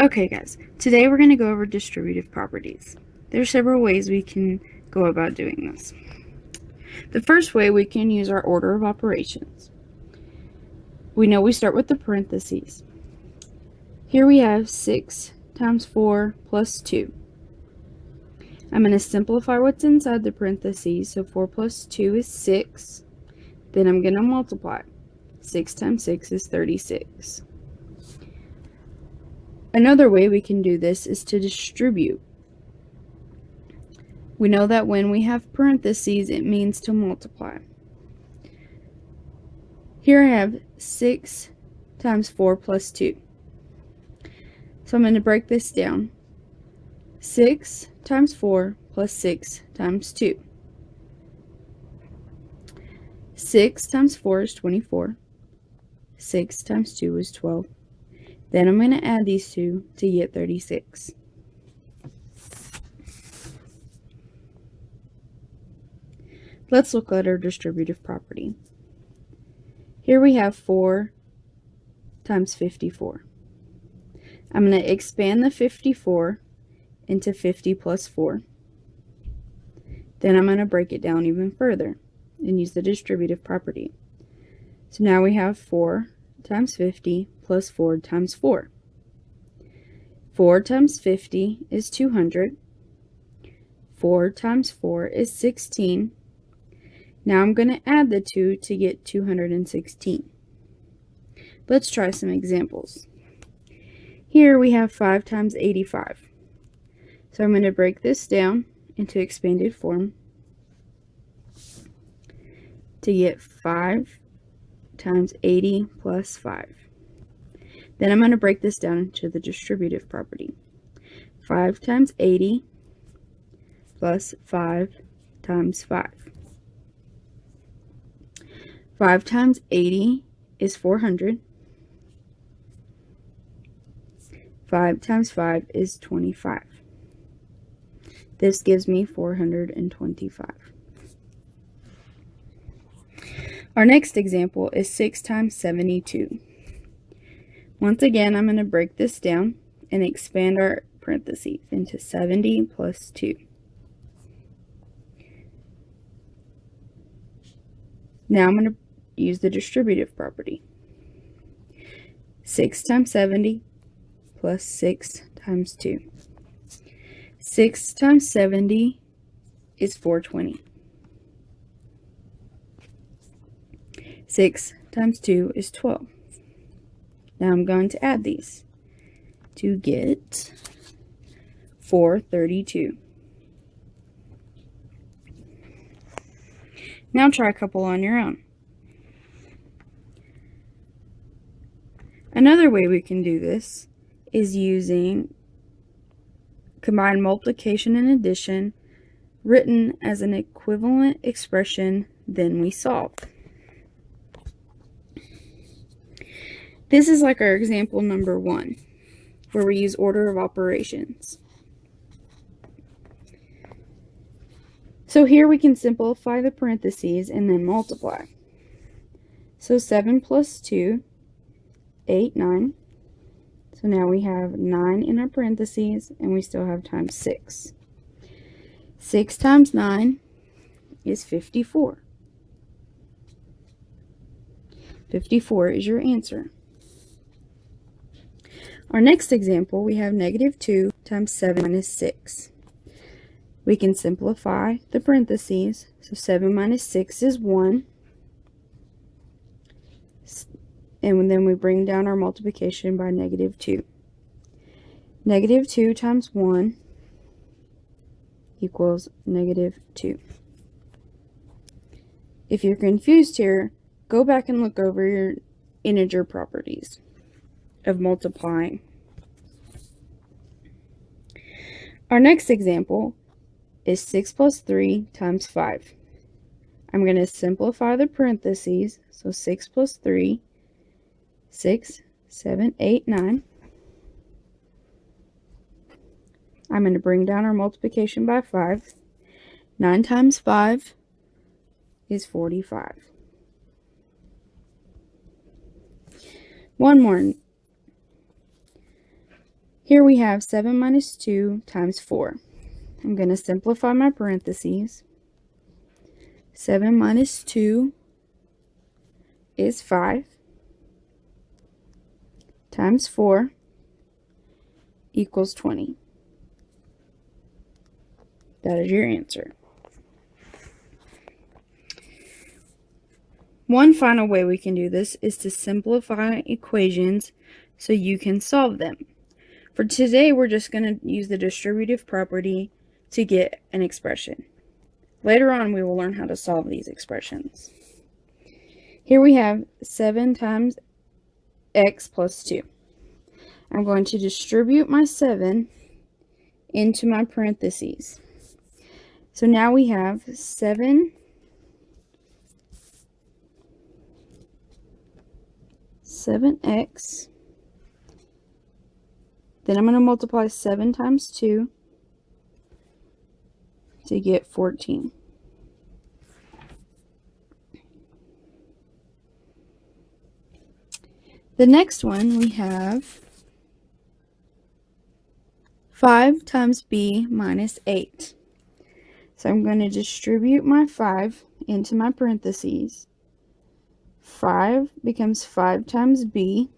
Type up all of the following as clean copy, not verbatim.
Okay guys, today we're going to go over distributive properties. There are several ways we can go about doing this. The first way, we can use our order of operations. We know we start with the parentheses. Here we have 6 times 4 plus 2. I'm going to simplify what's inside the parentheses, so 4 plus 2 is 6. Then I'm going to multiply. 6 times 6 is 36. Another way we can do this is to distribute. We know that when we have parentheses, it means to multiply. Here I have 6 times 4 plus 2. So I'm going to break this down. 6 times 4 plus 6 times 2. 6 times 4 is 24. 6 times 2 is 12. Then I'm going to add these two to get 36. Let's look at our distributive property. Here we have 4 times 54. I'm going to expand the 54 into 50 plus 4. Then I'm going to break it down even further and use the distributive property. So now we have 4 times 50 plus 4 times 4. 4 times 50 is 200. 4 times 4 is 16. Now I'm going to add the 2 to get 216. Let's try some examples. Here we have 5 times 85. So I'm going to break this down into expanded form to get 5 times 80 plus 5. Then I'm going to break this down into the distributive property. 5 times 80 plus 5 times 5. 5 times 80 is 400. 5 times 5 is 25. This gives me 425. Our next example is 6 times 72. Once again, I'm going to break this down and expand our parentheses into 70 plus 2. Now I'm going to use the distributive property. 6 times 70 plus 6 times 2. 6 times 70 is 420. 6 times 2 is 12. Now I'm going to add these to get 432. Now try a couple on your own. Another way we can do this is using combined multiplication and addition written as an equivalent expression, then we solve. This is like our example number 1, where we use order of operations. So here we can simplify the parentheses and then multiply. So 7 plus 2, 8, 9. So now we have 9 in our parentheses, and we still have times 6. 6 times 9 is 54. 54 is your answer. Our next example, we have negative 2 times 7 minus 6. We can simplify the parentheses. So 7 minus 6 is 1. And then we bring down our multiplication by negative 2. Negative 2 times 1 equals negative 2. If you're confused here, go back and look over your integer properties of multiplying. Our next example is 6 plus 3 times 5. I'm going to simplify the parentheses. So 6 plus 3, 6, 7, 8, 9. I'm going to bring down our multiplication by 5. 9 times 5 is 45. One more. Here we have 7 minus 2 times 4. I'm going to simplify my parentheses. 7 minus 2 is 5 times 4 equals 20. That is your answer. One final way we can do this is to simplify equations so you can solve them. For today, we're just going to use the distributive property to get an expression. Later on, we will learn how to solve these expressions. Here we have 7 times x plus 2. I'm going to distribute my 7 into my parentheses. So now we have 7 7x. Then I'm going to multiply 7 times 2 to get 14. The next one we have 5 times b minus 8. So I'm going to distribute my 5 into my parentheses. 5 becomes 5 times b.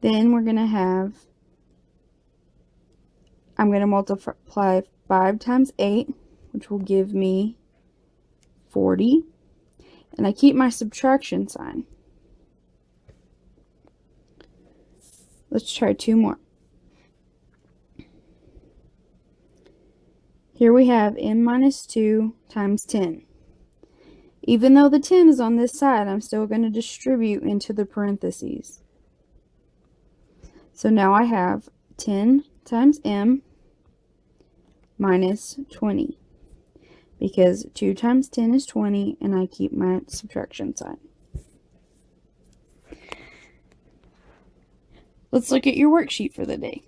Then we're going to have, I'm going to multiply 5 times 8, which will give me 40. And I keep my subtraction sign. Let's try 2 more. Here we have n minus 2 times 10. Even though the 10 is on this side, I'm still going to distribute into the parentheses. So now I have 10 times m minus 20. Because 2 times 10 is 20, and I keep my subtraction sign. Let's look at your worksheet for the day.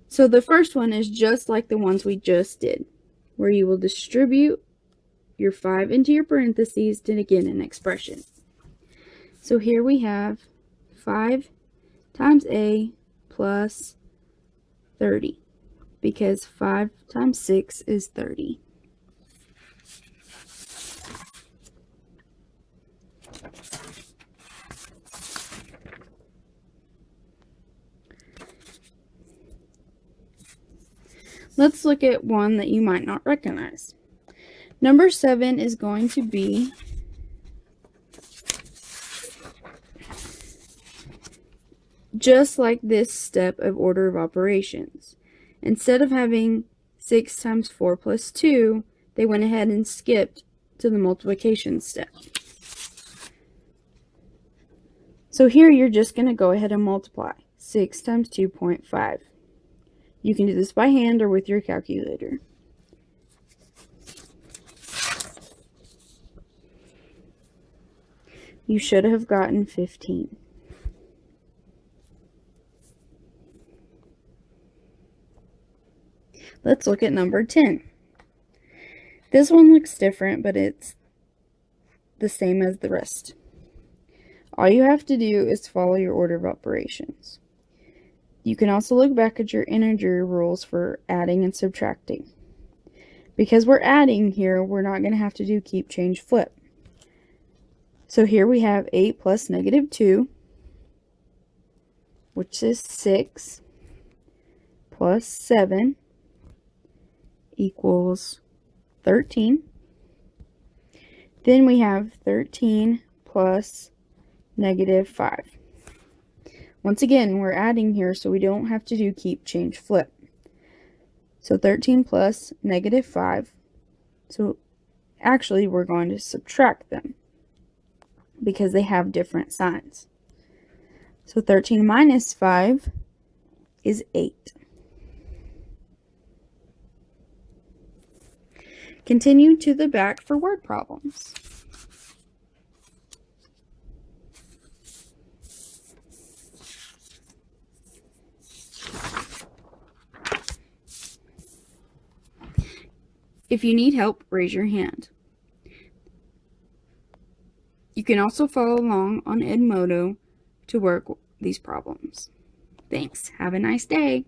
So the first one is just like the ones we just did, where you will distribute your 5 into your parentheses to get an expression. So here we have 5 times a plus 30, because 5 times 6 is 30. Let's look at one that you might not recognize. Number 7 is going to be just like this step of order of operations. Instead of having 6 times 4 plus 2, they went ahead and skipped to the multiplication step. So here you're just going to go ahead and multiply 6 times 2.5. You can do this by hand or with your calculator. You should have gotten 15. Let's look at number 10. This one looks different, but it's the same as the rest. All you have to do is follow your order of operations. You can also look back at your integer rules for adding and subtracting. Because we're adding here, we're not going to have to do keep, change, flip. So here we have 8 plus negative 2, which is 6, plus 7 equals 13. Then we have 13 plus negative 5. Once again, we're adding here, so we don't have to do keep, change, flip. So 13 plus negative 5. So actually, we're going to subtract them because they have different signs. So 13 minus 5 is 8. Continue to the back for word problems. If you need help, raise your hand. You can also follow along on Edmodo to work these problems. Thanks. Have a nice day.